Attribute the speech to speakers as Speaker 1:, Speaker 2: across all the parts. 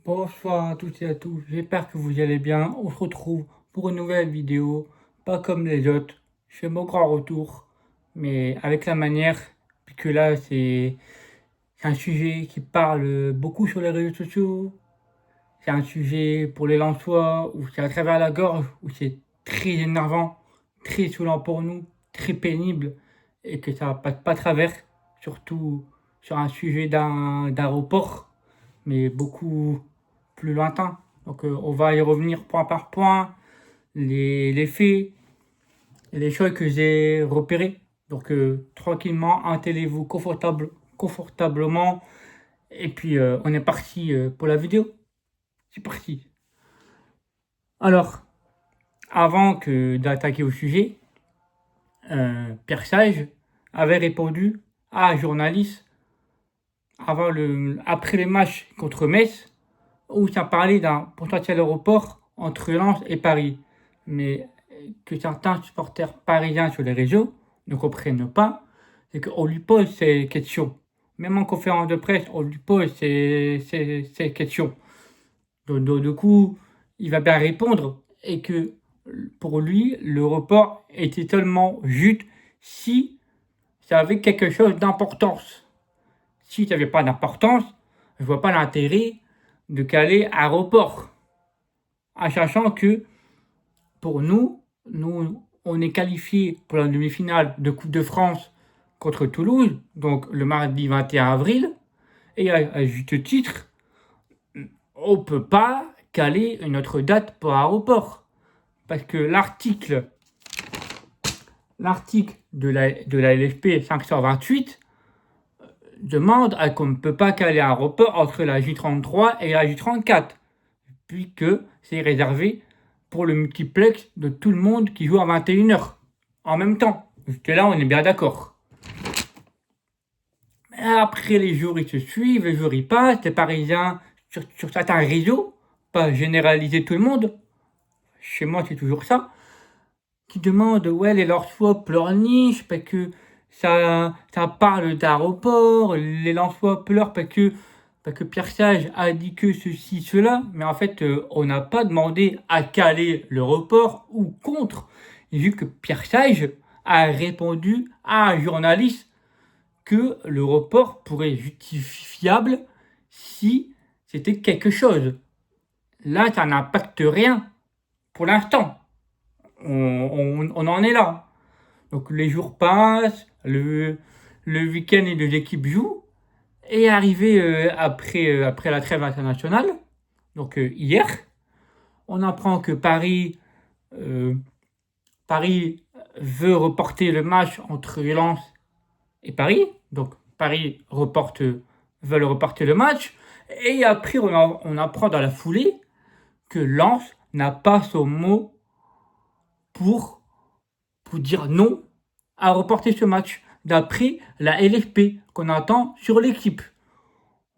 Speaker 1: Bonsoir à toutes et à tous, j'espère que vous allez bien. On se retrouve pour une nouvelle vidéo, pas comme les autres. Je fais mon grand retour, mais avec la manière, puisque là c'est un sujet qui parle beaucoup sur les réseaux sociaux. C'est un sujet pour les Lensois où c'est à travers la gorge, où c'est très énervant, très saoulant pour nous, très pénible et que ça passe pas à travers, surtout sur un sujet d'aéroport, mais beaucoup plus lointain. Donc on va y revenir point par point, les faits et les choses que j'ai repérées. Donc tranquillement, installez-vous confortablement et puis on est parti pour la vidéo. C'est parti. Alors, avant que d'attaquer au sujet, Pierre Sage avait répondu à un journaliste après les matchs contre Metz, où ça parlait d'un potentiel aéroport entre Lens et Paris. Mais que certains supporters parisiens sur les réseaux ne comprennent pas, c'est qu'on lui pose ces questions. Même en conférence de presse, on lui pose ces questions. Donc, du coup, il va bien répondre et que pour lui, le report était tellement juste si ça avait quelque chose d'importance. Si ça n'avait pas d'importance, je ne vois pas l'intérêt de caler un report. En sachant que pour nous, on est qualifié pour la demi-finale de Coupe de France contre Toulouse, donc le mardi 21 avril, et à juste titre, on ne peut pas caler une autre date pour un report. Parce que l'article de la LFP 528 demande qu'on ne peut pas caler un report entre la J33 et la J34, puisque c'est réservé pour le multiplex de tout le monde qui joue à 21h en même temps. Jusque-là, on est bien d'accord. Après, les jours, ils se suivent, les jours, ils passent, les Parisiens, sur certains réseaux, pas généraliser tout le monde, chez moi, c'est toujours ça, qui demandent, ouais, les Lensois pleurnichent parce que ça parle d'aéroport, les Lensois pleurent parce que Pierre Sage a dit que ceci, cela, mais en fait, on n'a pas demandé à caler le report ou contre, vu que Pierre Sage a répondu à un journaliste que le report pourrait être justifiable si c'était quelque chose. Là, ça n'impacte rien pour l'instant. On en est là. Donc les jours passent, le week-end et les équipes jouent. Et arrivé après la trêve internationale, donc hier, on apprend que euh, Paris veut reporter le match entre Lens et Paris. Donc Paris veut reporter le match. Et après, on apprend dans la foulée que Lens n'a pas son mot pour, pour dire non à reporter ce match, d'après la LFP qu'on attend sur l'équipe.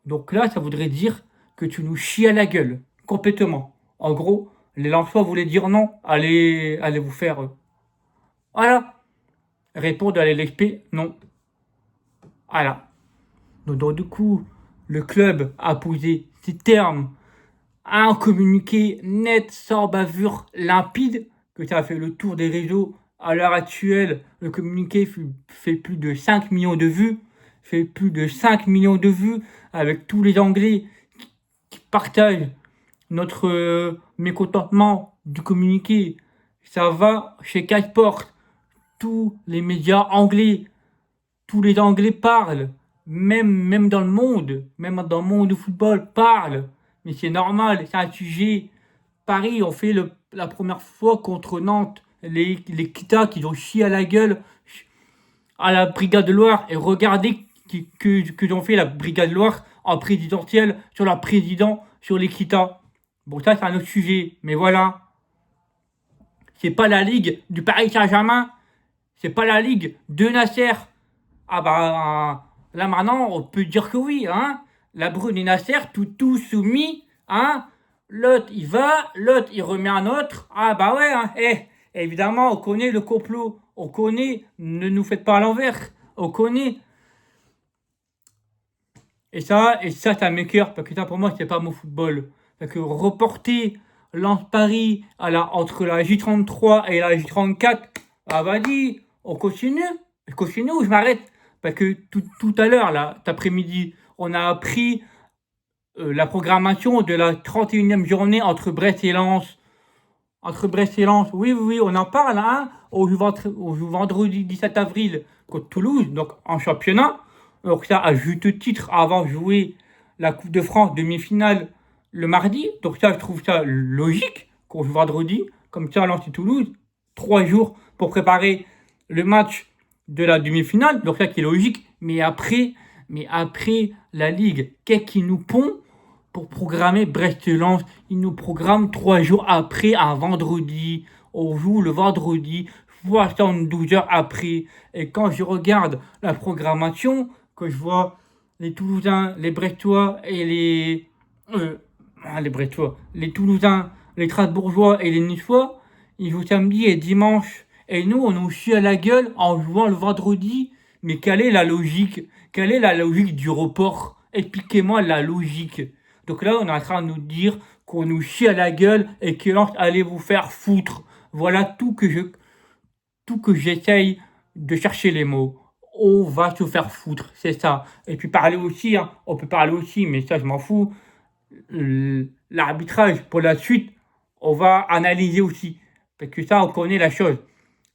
Speaker 1: Donc là, ça voudrait dire que tu nous chies à la gueule, complètement. En gros, les Lensois voulaient dire non, allez vous faire. Voilà. Répondre à l'LFP, non. Voilà. Donc, du coup, le club a posé ses termes à un communiqué net, sans bavure, limpide, que ça a fait le tour des réseaux. À l'heure actuelle, le communiqué fait plus de 5 millions de vues. Fait plus de 5 millions de vues avec tous les Anglais qui partagent notre mécontentement du communiqué. Ça va chez Kaisport. Tous les médias anglais, tous les Anglais parlent. Même dans le monde, même dans le monde du football, parlent. Mais c'est normal, c'est un sujet. Paris ont fait la première fois contre Nantes. Les Kita qui ont chié à la gueule à la Brigade de Loire. Et regardez que ont fait la Brigade de Loire en présidentielle sur la président, sur les Kita. Bon, ça, c'est un autre sujet. Mais voilà. C'est pas la ligue du Paris Saint-Germain. C'est pas la ligue de Nasser. Ah bah, là maintenant, on peut dire que oui, hein. La Brune et Nasser, tout soumis, hein. L'autre, il va, l'autre, il remet un autre. Ah bah ouais, hein. Évidemment, on connaît le complot. On connaît, ne nous faites pas à l'envers. On connaît. ça m'écoeure, parce que ça, pour moi, c'est pas mon football. Parce que reporter Lens-Paris entre la J33 et la J34, ah vas-y, on continue. Je continue ou je m'arrête. Parce que tout à l'heure, là, cet après-midi, on a appris la programmation de la 31e journée entre Brest et Lens. Entre Brest et Lens, oui, oui, oui, on en parle, hein. On joue vendredi 17 avril contre Toulouse, donc en championnat. Donc ça, à juste titre, avant de jouer la Coupe de France demi-finale le mardi. Donc ça, je trouve ça logique qu'on joue vendredi. Comme ça, Lens et Toulouse, 3 jours pour préparer le match de la demi-finale. Donc ça, qui est logique. Mais après la Ligue, qu'est-ce qui nous pond pour programmer Brest-Lens? Ils nous programment 3 jours après, un vendredi. On joue le vendredi, 72 heures après. Et quand je regarde la programmation, que je vois les Toulousains, les Brestois et les Brestois, les Toulousains, les Strasbourgeois et les Niçois, ils jouent samedi et dimanche. Et nous, on nous chie à la gueule en jouant le vendredi. Mais quelle est la logique? Quelle est la logique du report? Expliquez-moi la logique. Donc là, on est en train de nous dire qu'on nous chie à la gueule et que Lens allez vous faire foutre. Voilà tout que j'essaye de chercher les mots. On va se faire foutre, c'est ça. Et puis parler aussi, hein, on peut parler aussi, mais ça je m'en fous. L'arbitrage pour la suite, on va analyser aussi. Parce que ça, on connaît la chose.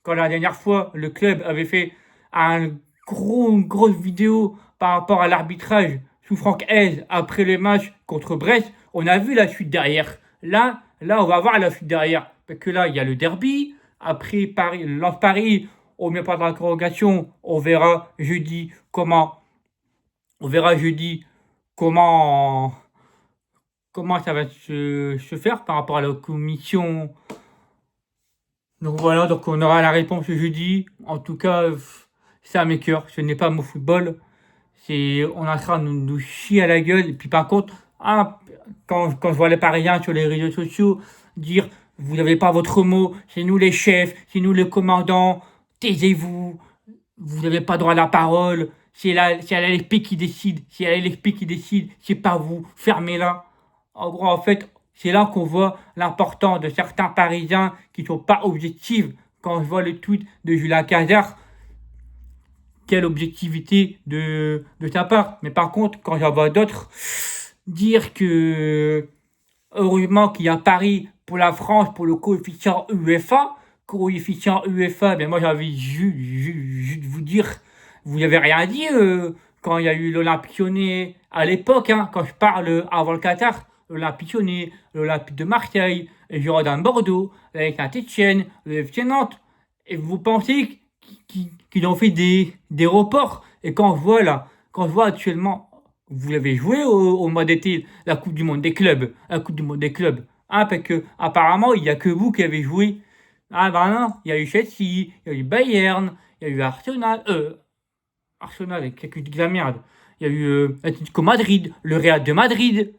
Speaker 1: Quand la dernière fois, le club avait fait une grosse vidéo par rapport à l'arbitrage sous Franck Hez après le match contre Brest, on a vu la suite derrière. Là, on va voir la suite derrière. Parce que là, il y a le derby. Après Paris, Lens-Paris, on met pas d'interrogation. On verra jeudi comment ça va se faire par rapport à la commission. Donc voilà, donc on aura la réponse jeudi. En tout cas, ça m'écoeure. Ce n'est pas mon football. On est en train de nous chier à la gueule. Et puis par contre, quand je vois les Parisiens sur les réseaux sociaux dire vous n'avez pas votre mot, c'est nous les chefs, c'est nous les commandants, taisez-vous, vous n'avez pas droit à la parole, c'est la LFP qui décide, c'est pas vous, fermez-la. En gros, en fait, c'est là qu'on voit l'importance de certains Parisiens qui ne sont pas objectifs. Quand je vois le tweet de Julien Cazard, quelle objectivité de sa part. Mais par contre, quand j'en vois d'autres dire que heureusement qu'il y a Paris pour la France pour le coefficient UEFA, ben moi j'ai envie juste de vous dire, vous n'avez rien dit quand il y a eu l'Olympique Lyonnais à l'époque, hein, quand je parle avant le Qatar, l'Olympique Lyonnais, l'Olympique de Marseille, le Girondins de Bordeaux, avec Saint-Etienne, le FC Nantes. Et vous pensez qu'ils ont fait des reports? Et quand je vois actuellement, vous l'avez joué au mois d'été, la Coupe du Monde des clubs, hein, parce que apparemment il n'y a que vous qui avez joué. Ah ben non, il y a eu Chelsea, il y a eu Bayern, il y a eu Arsenal avec quelques de la merde. Il y a eu Atlético Madrid, le Real de Madrid.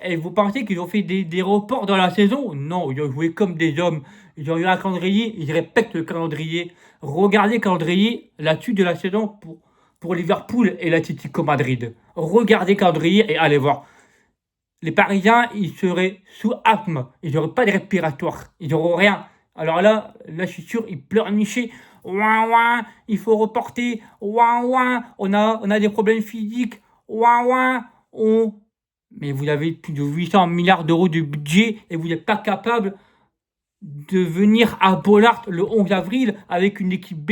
Speaker 1: Et vous pensez qu'ils ont fait des reports dans la saison? Non, ils ont joué comme des hommes. Ils ont eu un calendrier, ils respectent le calendrier. Regardez le calendrier, la suite de la saison pour Liverpool et l'Atlético Madrid. Regardez le calendrier et allez voir. Les Parisiens, ils seraient sous asthme. Ils n'auraient pas de respiratoire. Ils n'auront rien. Alors là, je suis sûr, ils pleurnichaient. Ouin, ouin, il faut reporter. Ouin, ouin, on a des problèmes physiques. Ouin, ouin, Mais vous avez plus de 800 milliards d'euros de budget et vous n'êtes pas capable de venir à Bollaert le 11 avril avec une équipe B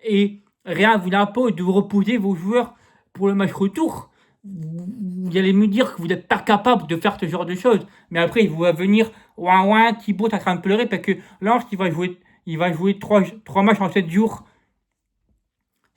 Speaker 1: et rien vous impose de reposer vos joueurs pour le match retour. Vous allez me dire que vous n'êtes pas capable de faire ce genre de choses. Mais après, il va venir, ouin, Thibaut est en train de pleurer parce que Lens, il va jouer 3 matchs en 7 jours.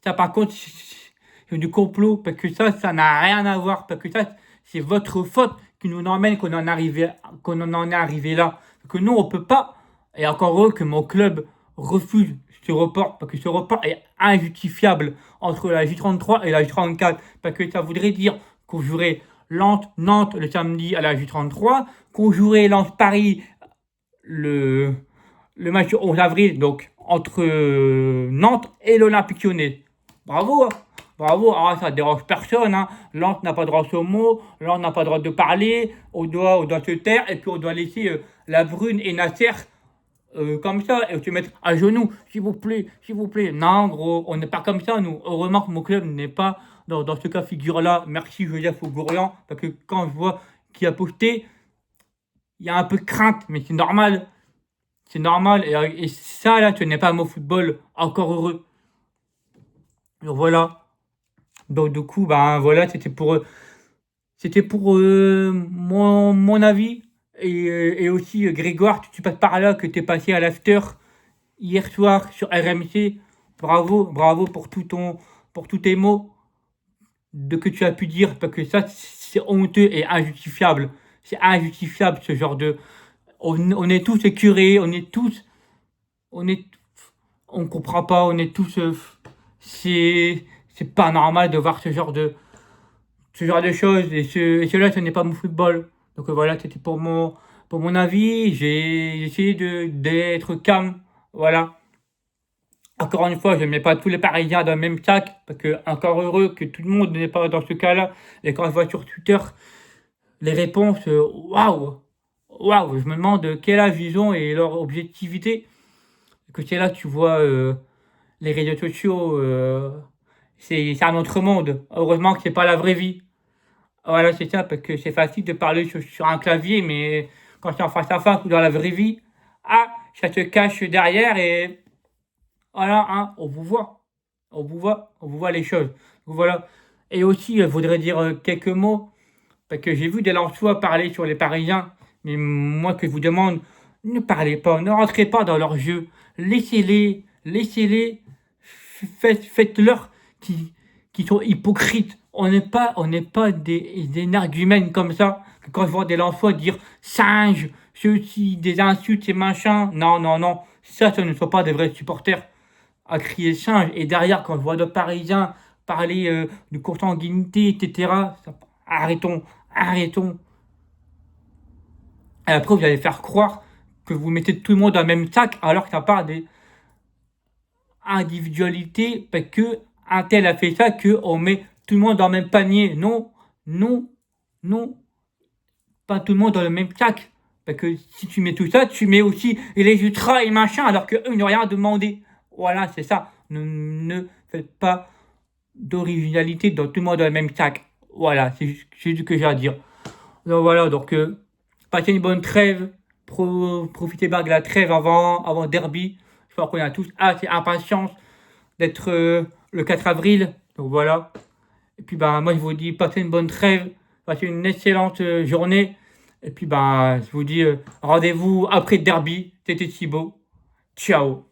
Speaker 1: Ça, par contre, c'est du complot parce que ça n'a rien à voir. Parce que ça, c'est votre faute qui nous emmène qu'on en est arrivé là. Parce que nous, on peut pas. Et encore heureux que mon club refuse ce report, parce que ce report est injustifiable entre la J33 et la J34, parce que ça voudrait dire qu'on jouerait Nantes le samedi à la J33, qu'on jouerait Lens-Paris le match 11 avril, donc entre Nantes et l'Olympique Lyonnais. Bravo, hein. bravo, ah, ça dérange personne, hein. L'autre n'a pas droit au mot, l'autre n'a pas droit de parler, on doit se taire, et puis on doit laisser la Brune et Nasser comme ça, et se mettre à genoux, s'il vous plaît, s'il vous plaît. Non, gros, on n'est pas comme ça, nous. Heureusement que mon club n'est pas dans ce cas figure-là. Merci Joseph Ogourian, parce que quand je vois qui a posté, il y a un peu de crainte, mais c'est normal. C'est normal, et ça, là, ce n'est pas un mot football, encore heureux. Donc voilà. Donc du coup, ben voilà, c'était pour mon avis. Et aussi, Grégoire, tu passes par là, que tu es passé à l'after hier soir sur RMC. Bravo, bravo pour tous tes mots que tu as pu dire, parce que ça, c'est honteux et injustifiable. C'est injustifiable, ce genre de... On est tous écurés, on est, on comprend pas, on est tous... c'est pas normal de voir ce genre de choses, et cela, ce n'est pas mon football. Donc voilà, c'était pour mon avis. J'ai essayé d'être calme. Voilà. Encore une fois, je ne mets pas tous les Parisiens dans le même sac, parce que encore heureux que tout le monde n'est pas dans ce cas-là. Et quand je vois sur Twitter les réponses, waouh, waouh, je me demande quel âge ils ont et leur objectivité. Que c'est là que tu vois les réseaux sociaux, c'est un autre monde. Heureusement que c'est pas la vraie vie. Voilà, c'est ça, parce que c'est facile de parler sur un clavier, mais quand c'est en face à face ou dans la vraie vie, ah, ça se cache derrière et voilà, hein, on vous voit. On vous voit les choses. Donc voilà. Et aussi, je voudrais dire quelques mots, parce que j'ai vu des Lensois parler sur les Parisiens, mais moi que je vous demande, ne parlez pas, ne rentrez pas dans leur jeu. Laissez-les, faites-leur qui sont hypocrites. On n'est pas des énergumènes comme ça. Quand je vois des Lensois dire singe, ceci, des insultes et machin, non, non, non, ça ne sont pas des vrais supporters à crier singe. Et derrière, quand je vois d'autres Parisiens parler de consanguinité, etc., arrêtons. Et après, vous allez faire croire que vous mettez tout le monde dans le même sac, alors que ça part des individualités, parce que un tel a fait ça, qu'on met tout le monde dans le même panier. Non, non, non, pas tout le monde dans le même sac. Parce que si tu mets tout ça, tu mets aussi les ultras et machin, alors qu'eux, ils n'ont rien demandé. Voilà, c'est ça. Ne faites pas d'originalité dans tout le monde dans le même sac. Voilà, c'est ce que j'ai à dire. Donc voilà, donc passez une bonne trêve. Profitez bien de la trêve avant derby. Je crois qu'on a tous hâte et impatience d'être le 4 avril. Donc voilà. Et puis ben moi je vous dis passez une bonne trêve, passez une excellente journée. Et puis ben je vous dis rendez-vous après le derby. C'était Thibaut. Ciao.